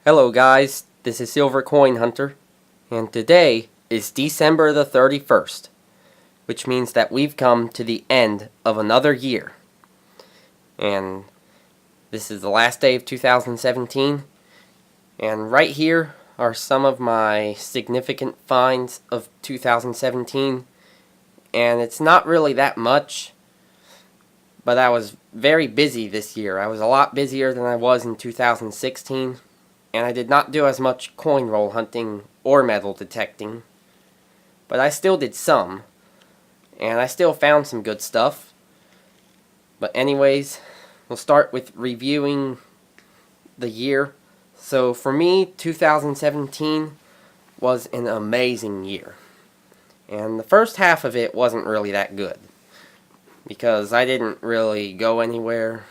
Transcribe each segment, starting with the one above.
Hello guys, this is Silver Coin Hunter, and today is December the 31st, which means that we've come to the end of another year. And this is the last day of 2017, and right here are some of my significant finds of 2017, and it's not really that much, but I was very busy this year. I was a lot busier than I was in 2016. And I did not do as much coin roll hunting or metal detecting, but I still did some, and I still found some good stuff. But anyways, we'll start with reviewing the year. So for me, 2017 was an amazing year. And the first half of it wasn't really that good, because I didn't really go anywhere.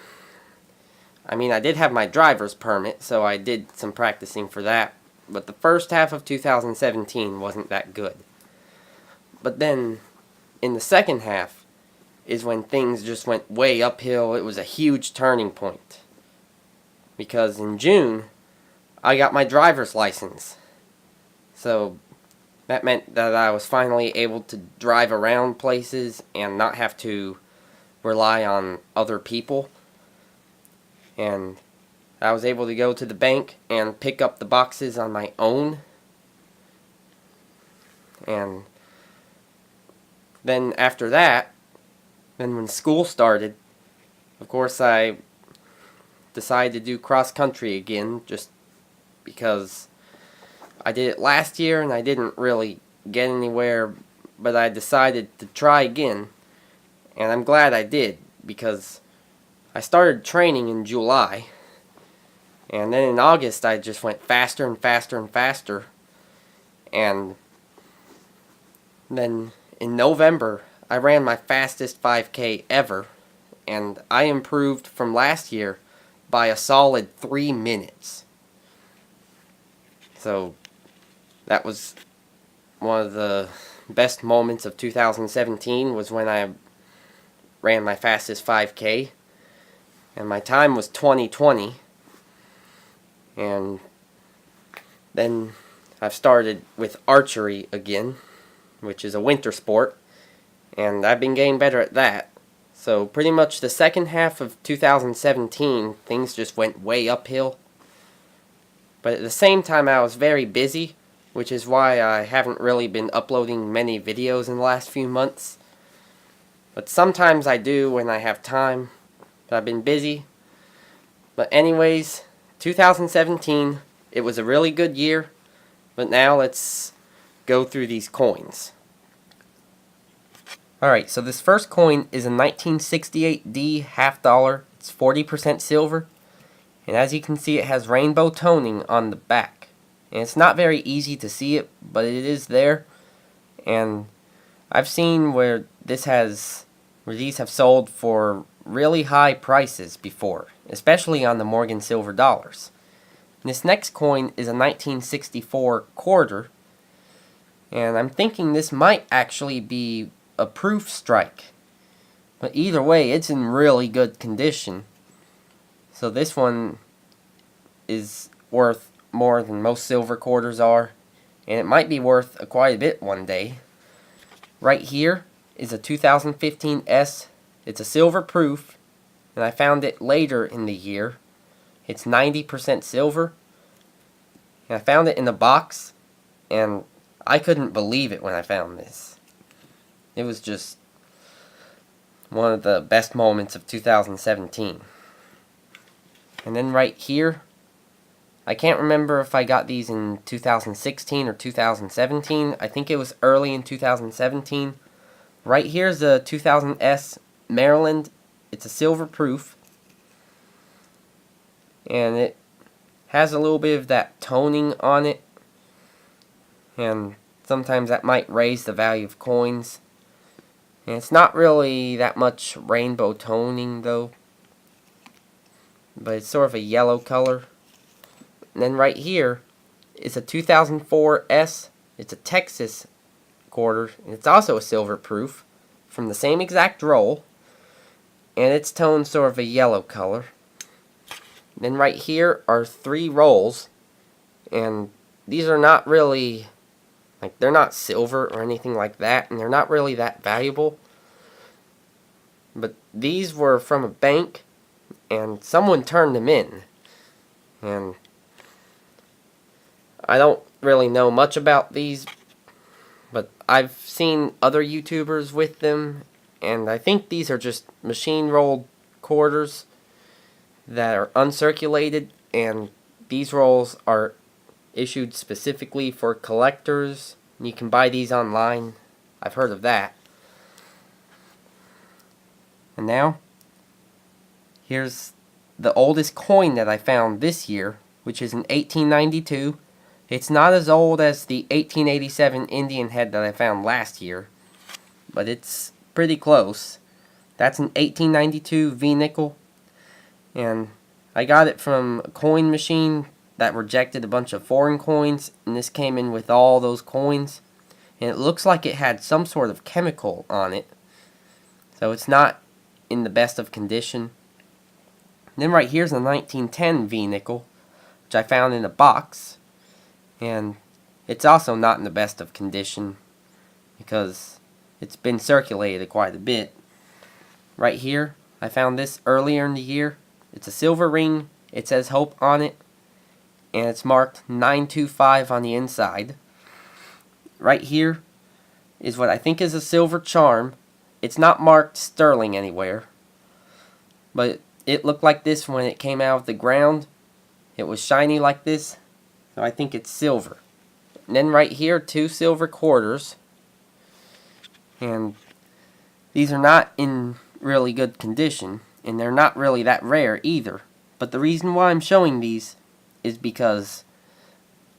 I mean, I did have my driver's permit, so I did some practicing for that, but the first half of 2017 wasn't that good. But then, in the second half, is when things just went way uphill. It was a huge turning point. Because in June, I got my driver's license. So, that meant that I was finally able to drive around places and not have to rely on other people. And I was able to go to the bank and pick up the boxes on my own. And then after that, then when school started, of course I decided to do cross country again, just because I did it last year and I didn't really get anywhere, but I decided to try again. And I'm glad I did, because I started training in July, and then in August I just went faster and faster and faster, and then in November I ran my fastest 5K ever, and I improved from last year by a solid 3 minutes. So that was one of the best moments of 2017, was when I ran my fastest 5K. And my time was 20:20. And then I've started with archery again, which is a winter sport, and I've been getting better at that. So pretty much the second half of 2017, things just went way uphill. But at the same time, I was very busy, which is why I haven't really been uploading many videos in the last few months. But sometimes I do when I have time. But I've been busy. But anyways, 2017, it was a really good year. But now let's go through these coins. Alright, so this first coin is a 1968D half dollar. It's 40% silver. And as you can see, it has rainbow toning on the back. And it's not very easy to see it, but it is there. And I've seen where these have sold for really high prices before, especially on the Morgan Silver dollars. And this next coin is a 1964 quarter, and I'm thinking this might actually be a proof strike. But either way, it's in really good condition. So this one is worth more than most silver quarters are, and it might be worth quite a bit one day. Right here is a 2015 S. It's a silver proof, and I found it later in the year. It's 90% silver, and I found it in a box, and I couldn't believe it when I found this. It was just one of the best moments of 2017. And then right here, I can't remember if I got these in 2016 or 2017. I think it was early in 2017. Right here's a 2000S Maryland. It's a silver proof, and it has a little bit of that toning on it, and sometimes that might raise the value of coins. And it's not really that much rainbow toning though, but it's sort of a yellow color. And then right here is a 2004 S. It's a Texas quarter, and it's also a silver proof from the same exact roll, and it's toned sort of a yellow color. Then right here are 3 rolls, And these are not really, like, they're not silver or anything like that, and they're not really that valuable. But these were from a bank, and someone turned them in. And I don't really know much about these, but I've seen other YouTubers with them, and I think these are just machine-rolled quarters that are uncirculated, and these rolls are issued specifically for collectors. You can buy these online. I've heard of that. And now, here's the oldest coin that I found this year, which is in 1892. It's not as old as the 1887 Indian head that I found last year, but it's pretty close. That's an 1892 V-nickel, and I got it from a coin machine that rejected a bunch of foreign coins, and this came in with all those coins, and it looks like it had some sort of chemical on it, so it's not in the best of condition. And then right here's a 1910 V-nickel, which I found in a box, and it's also not in the best of condition because it's been circulated quite a bit. Right here, I found this earlier in the year. It's a silver ring, it says Hope on it, and it's marked 925 on the inside. Right here is what I think is a silver charm. It's not marked sterling anywhere, but it looked like this when it came out of the ground. It was shiny like this, so I think it's silver. And then right here, 2 silver quarters, and these are not in really good condition, and they're not really that rare either. But the reason why I'm showing these is because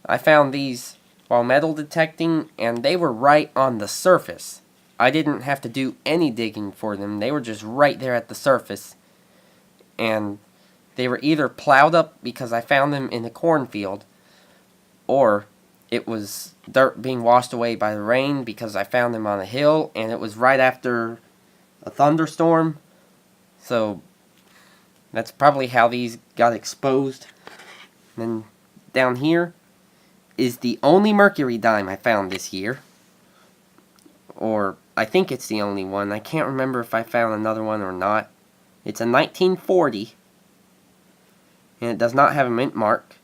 I found these while metal detecting, and they were right on the surface. I didn't have to do any digging for them. They were just right there at the surface, and they were either plowed up because I found them in a cornfield, or it was dirt being washed away by the rain because I found them on a hill, and it was right after a thunderstorm. So that's probably how these got exposed. And then down here is the only mercury dime I found this year. Or I think it's the only one. I can't remember if I found another one or not. It's a 1940. And it does not have a mint mark.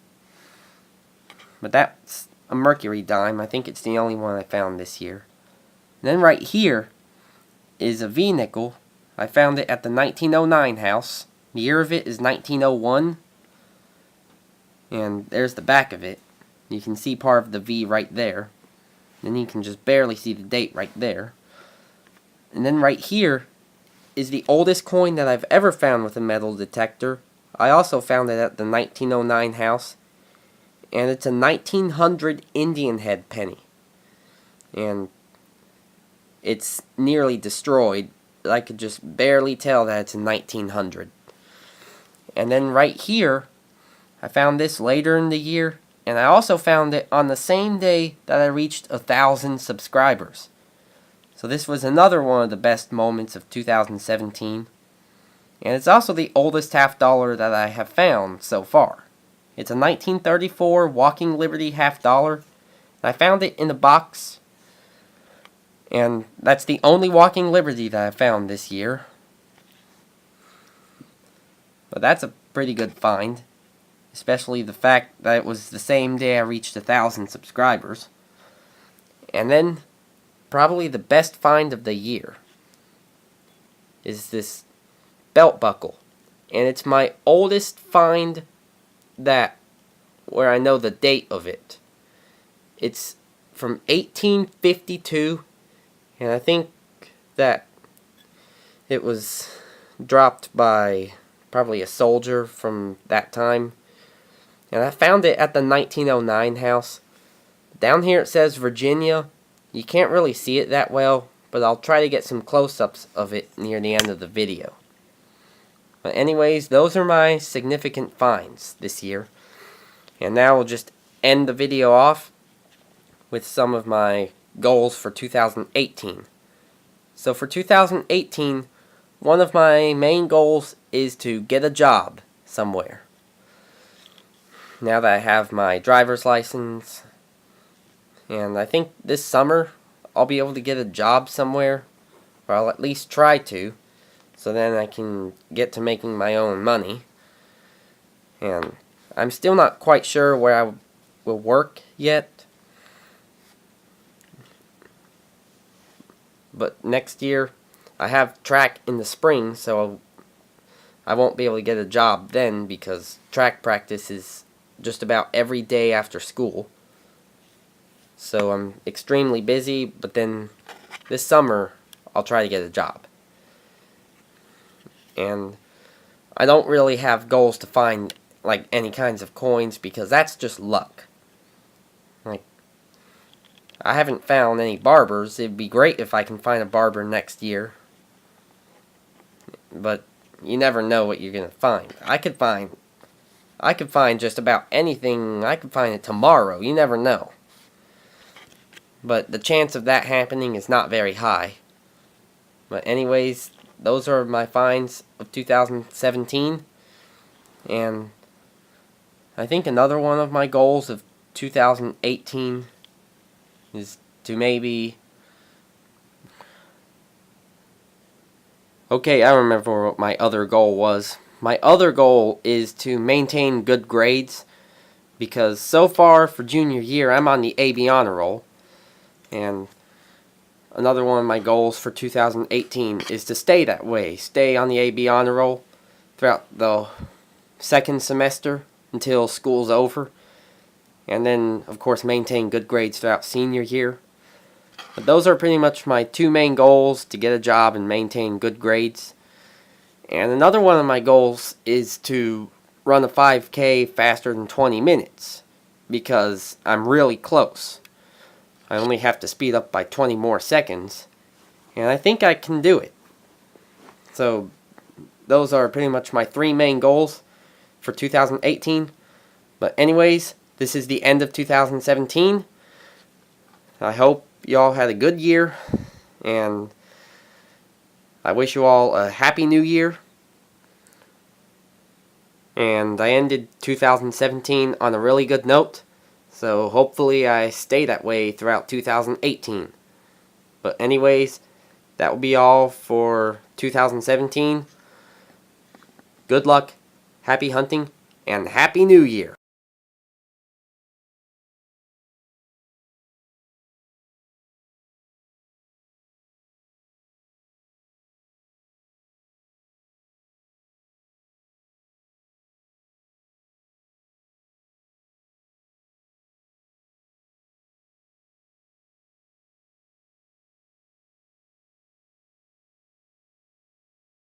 But that's a mercury dime. I think it's the only one I found this year. And then right here is a V-nickel. I found it at the 1909 house. The year of it is 1901. And there's the back of it. You can see part of the V right there. Then you can just barely see the date right there. And then right here is the oldest coin that I've ever found with a metal detector. I also found it at the 1909 house. And it's a 1900 Indian head penny. And it's nearly destroyed. I could just barely tell that it's a 1900. And then right here, I found this later in the year, and I also found it on the same day that I reached 1,000 subscribers. So this was another one of the best moments of 2017. And it's also the oldest half dollar that I have found so far. It's a 1934 Walking Liberty half dollar. I found it in a box, and that's the only Walking Liberty that I found this year. But that's a pretty good find, especially the fact that it was the same day I reached 1,000 subscribers. And then, probably the best find of the year is this belt buckle. And it's my oldest find where I know the date of it. It's from 1852, and I think that it was dropped by probably a soldier from that time. And I found it at the 1909 house. Down here it says Virginia. You can't really see it that well, but I'll try to get some close-ups of it near the end of the video. But anyways, those are my significant finds this year. And now we'll just end the video off with some of my goals for 2018. So for 2018, one of my main goals is to get a job somewhere. now that I have my driver's license. And I think this summer I'll be able to get a job somewhere, or I'll at least try to, so then I can get to making my own money. And I'm still not quite sure where I will work yet, but next year I have track in the spring, so I won't be able to get a job then because track practice is just about every day after school. So I'm extremely busy, but then this summer I'll try to get a job. And I don't really have goals to find like any kinds of coins because that's just luck. Like, I haven't found any barbers. It'd be great if I can find a barber next year. But you never know what you're gonna find. I could find just about anything. I could find it tomorrow. You never know. But the chance of that happening is not very high. But anyways, those are my finds of 2017. And I think another one of my goals of 2018 is to maybe... Okay, I remember what my other goal was. My other goal is to maintain good grades, because so far for junior year I'm on the AB honor roll. And another one of my goals for 2018 is to stay that way. Stay on the AB honor roll throughout the second semester until school's over. And then, of course, maintain good grades throughout senior year. But those are pretty much my two main goals: to get a job and maintain good grades. And another one of my goals is to run a 5K faster than 20 minutes, because I'm really close. I only have to speed up by 20 more seconds, and I think I can do it. So those are pretty much my three main goals for 2018. But anyways, this is the end of 2017. I hope y'all had a good year, and I wish you all a happy new year. And I ended 2017 on a really good note, so hopefully I stay that way throughout 2018. But anyways, that will be all for 2017. Good luck, happy hunting, and Happy New Year!